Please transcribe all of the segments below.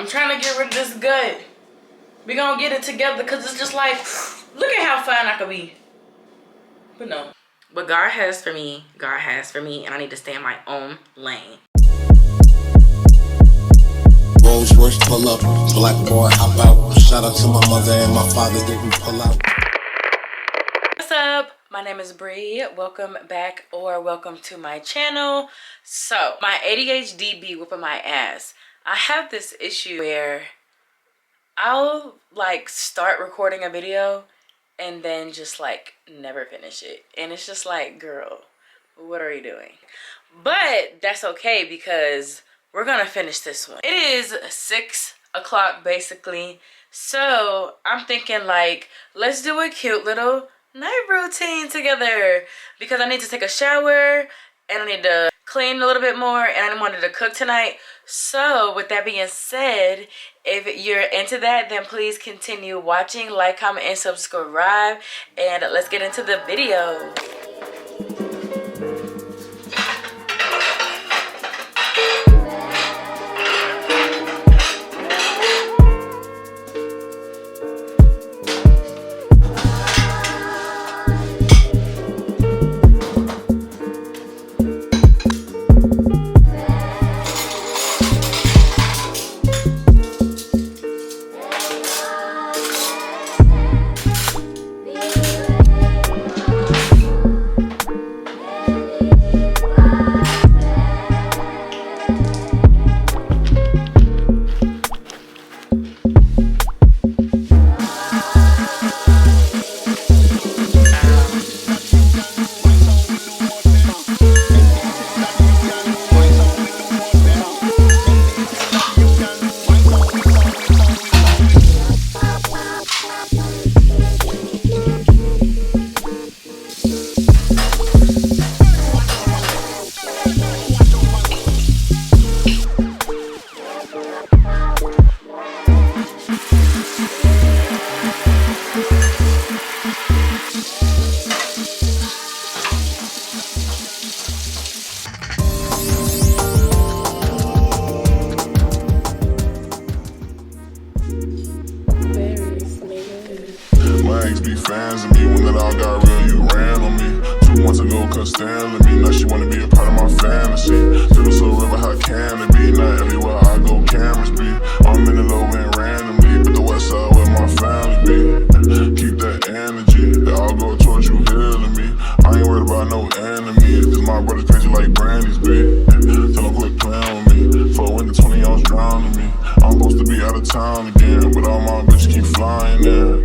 I'm trying to get rid of this gut. We gonna get it together because it's just like, look at how fine I could be. But no. What God has for me, God has for me, and I need to stay in my own lane. Rolls Royce pull up, black boy hop out. Shout out to my mother and my father, didn't pull out. What's up? My name is Bree. Welcome back or welcome to my channel. So, my ADHD be whooping my ass. I have this issue where I'll like start recording a video and then just like never finish it. And it's just like, girl, what are you doing? But that's okay because we're gonna finish this one. It is 6 o'clock basically. So I'm thinking like, let's do a cute little night routine together because I need to take a shower and I need to clean a little bit more and I wanted to cook tonight. So with that being said, if you're into that, then please continue watching, like, comment, and subscribe, and let's get into the video. Be fans of me when it all got real, you ran on me 2 months ago, couldn't stand me. Now she wanna be a part of my fantasy. Feel so river, how can it be? Not everywhere I go, cameras be. I'm in the low end randomly, but the west side where my family be. Keep that energy, they all go towards you healing me. I ain't worried about no enemies, cause my brother's crazy like Brandy's be. Tell them quit playing with me, for when the 20 ounce drowning me. I'm supposed to be out of town again, but all my bitches keep flying in.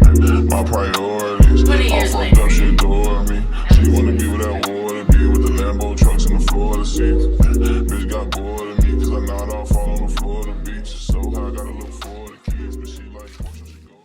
My priorities, all fucked up, she adore me. She wanna be with that water, be with the Lambo trucks and the Florida seats. Bitch got bored of me, cause I nod off all on the Florida beach. So high, gotta look for the kids, but she like, watch when she goes.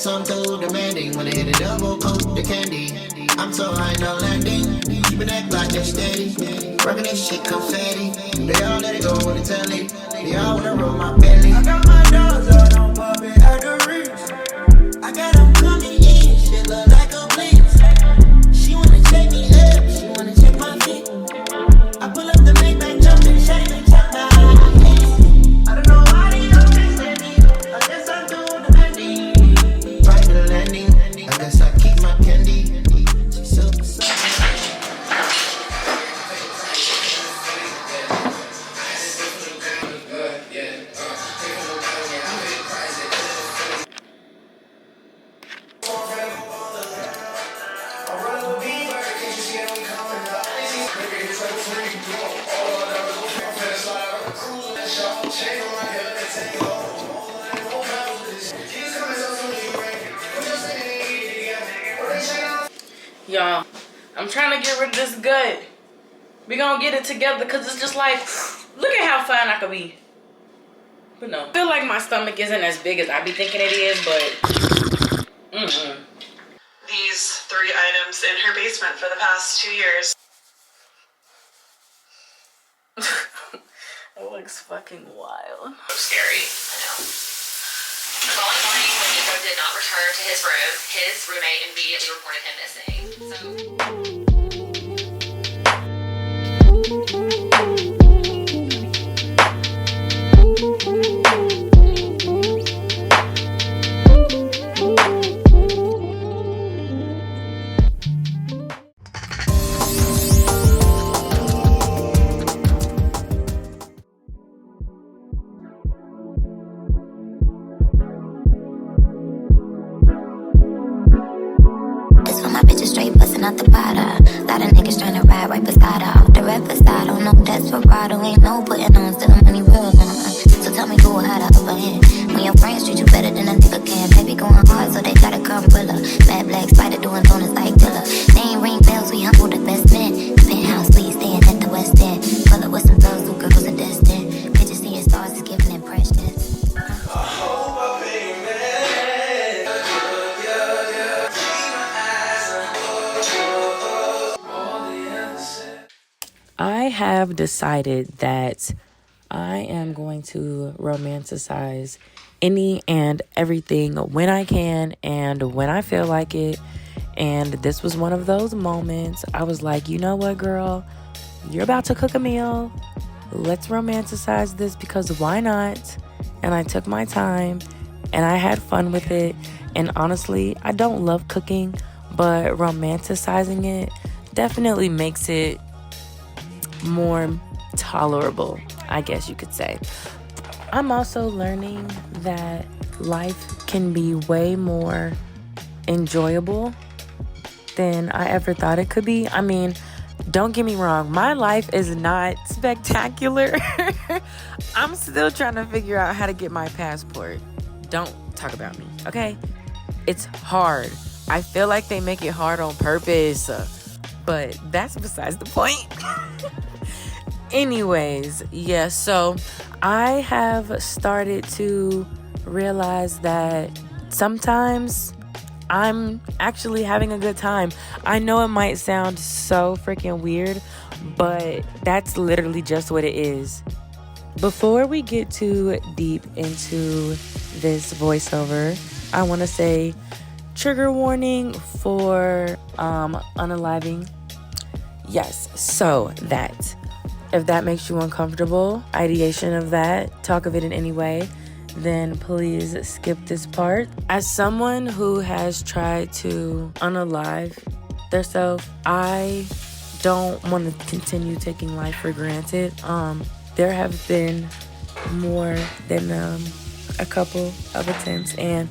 I'm too demanding when I hit a double coat the candy. I'm so high, no landing. Keep a neck like they're steady. Rockin' this shit confetti. They all let it go on the telly. They all wanna roll my belly. I got my dogs out on pop it at the reach. I got them coming in, shit look like a blitz. She wanna take me up, she wanna check my feet. I pull up the Maybach, jump and shake and check that. I don't know why they don't understand me. I guess I'm doing the landing. Right to the landing. I guess I keep my candy. She's super soft. Y'all, I'm trying to get rid of this gut. We gonna get it together because it's just like, look at how fine I could be. But no, I feel like my stomach isn't as big as I be thinking it is, but These 3 items in her basement for the past 2 years. It looks fucking wild. So scary. I know. The following morning, when Nico did not return to his room, his roommate immediately reported him missing. Out the bottom. Lot of niggas tryna ride right beside her. Off the red beside, don't know that's Ferrado. Ain't no putting on, still the money real. So tell me who will have the upper hand. When your friends treat you better than a nigga can. They be going hard, so they got a umbrella. Mad black spider doing donuts like Dilla. They ain't ring bells, we humble the best men. Penthouse, we staying at the West End. Pull up with some thugs who girls are destined. Bitches seeing stars is giving impressions. I have decided that I am going to romanticize any and everything when I can and when I feel like it. And this was one of those moments. I was like, you know what, girl? You're about to cook a meal. Let's romanticize this because why not? And I took my time and I had fun with it. And honestly, I don't love cooking, but romanticizing it definitely makes it more tolerable, I guess you could say. I'm also learning that life can be way more enjoyable than I ever thought it could be. I mean, don't get me wrong, my life is not spectacular. I'm still trying to figure out how to get my passport. Don't talk about me, okay? It's hard. I feel like they make it hard on purpose, but that's besides the point. Anyways, yeah, so I have started to realize that sometimes I'm actually having a good time. I know it might sound so freaking weird, but that's literally just what it is. Before we get too deep into this voiceover, I want to say trigger warning for unaliving. Yes, so that if that makes you uncomfortable, ideation of that, talk of it in any way, then please skip this part. As someone who has tried to unalive themselves, I don't want to continue taking life for granted. There have been more than a couple of attempts, and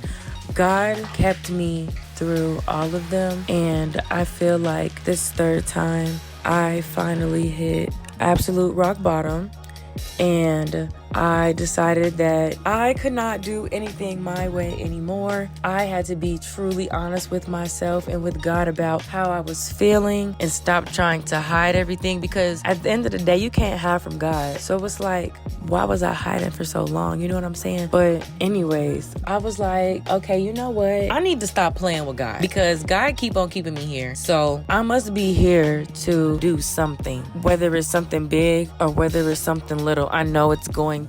God kept me through all of them. And I feel like this third time, I finally hit absolute rock bottom, and I decided that I could not do anything my way anymore. I had to be truly honest with myself and with God about how I was feeling and stop trying to hide everything, because at the end of the day, you can't hide from God. So it was like, why was I hiding for so long? You know what I'm saying? But anyways, I was like, okay, you know what? I need to stop playing with God because God keep on keeping me here. So I must be here to do something, whether it's something big or whether it's something little. I know it's gonna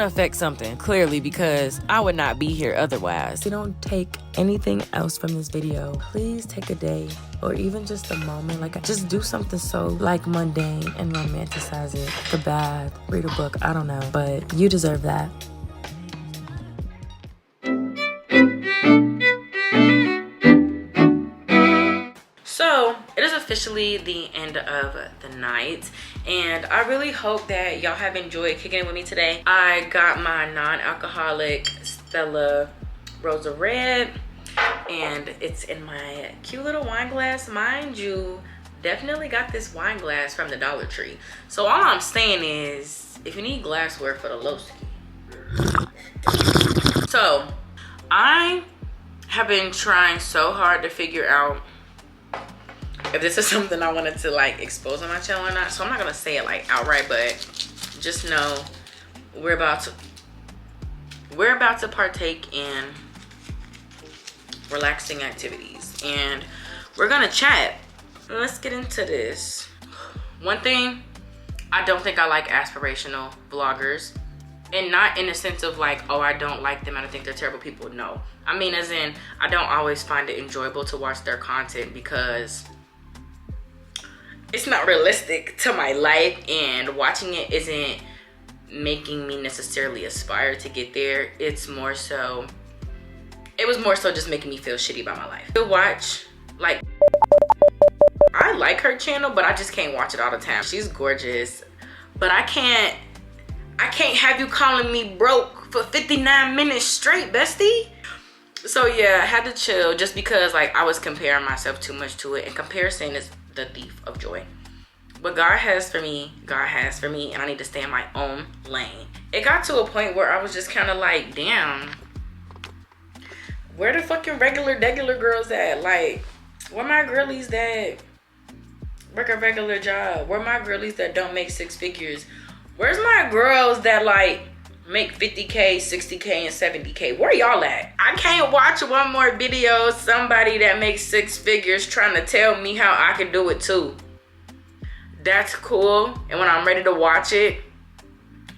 affect something, clearly, because I would not be here otherwise. If you don't take anything else from this video, please take a day or even just a moment, like just do something so like mundane and romanticize it. The bath, read a book, I don't know, but you deserve that. So it is officially the end of the night, and I really hope that y'all have enjoyed kicking it with me today. I got my non-alcoholic Stella Rosa Red, and it's in my cute little wine glass. Mind you, definitely got this wine glass from the Dollar Tree. So all I'm saying is, if you need glassware for the Loski. So I have been trying so hard to figure out if this is something I wanted to like expose on my channel or not. So I'm not gonna say it like outright, but just know we're about to partake in relaxing activities, and we're gonna chat. Let's get into this. One thing, I don't think I like aspirational vloggers, and not in the sense of like, oh, I don't like them, I don't think they're terrible people. No, I mean as in I don't always find it enjoyable to watch their content because it's not realistic to my life, and watching it isn't making me necessarily aspire to get there. It was more so just making me feel shitty about my life. To watch, like, I like her channel, but I just can't watch it all the time. She's gorgeous, but I can't have you calling me broke for 59 minutes straight, bestie. So yeah, I had to chill just because like I was comparing myself too much to it, and comparison is the thief of joy. What God has for me, God has for me, and I need to stay in my own lane. It got to a point where I was just kind of like, damn, where the fucking regular girls at? Like, where my girlies that work a regular job? Where my girlies that don't make 6 figures? Where's my girls that like make 50K, 60K, and 70K? Where y'all at? I can't watch one more video of somebody that makes 6 figures trying to tell me how I can do it too. That's cool, and when I'm ready to watch it,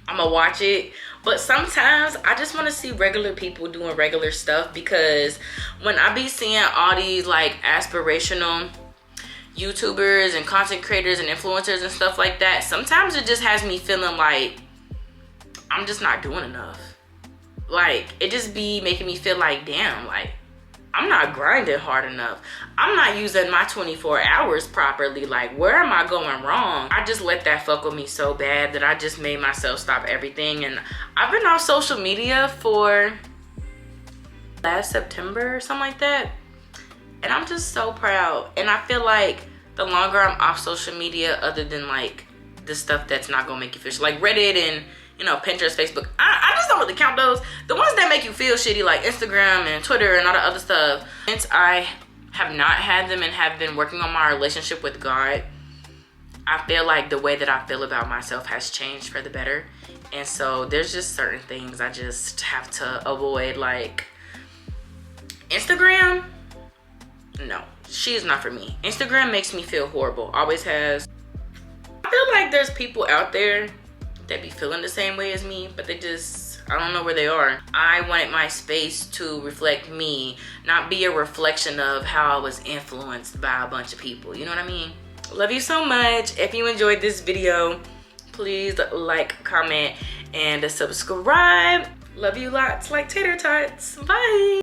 I'm gonna watch it. But sometimes I just want to see regular people doing regular stuff, because when I be seeing all these like aspirational YouTubers and content creators and influencers and stuff like that, sometimes it just has me feeling like I'm just not doing enough. Like, it just be making me feel like, damn, like I'm not grinding hard enough. I'm not using my 24 hours properly. Like, where am I going wrong? I just let that fuck with me so bad that I just made myself stop everything. And I've been off social media for last September or something like that. And I'm just so proud. And I feel like the longer I'm off social media, other than like the stuff that's not gonna make you feel like Reddit and, you know, Pinterest, Facebook, I just don't really count those. The ones that make you feel shitty, like Instagram and Twitter and all the other stuff. Since I have not had them and have been working on my relationship with God, I feel like the way that I feel about myself has changed for the better. And so there's just certain things I just have to avoid. Like Instagram, no, she's not for me. Instagram makes me feel horrible, always has. I feel like there's people out there that be feeling the same way as me, but they just, I don't know where they are. I wanted my space to reflect me, not be a reflection of how I was influenced by a bunch of people. You know what I mean? Love you so much. If you enjoyed this video, please like, comment, and subscribe. Love you lots like tater tots. Bye.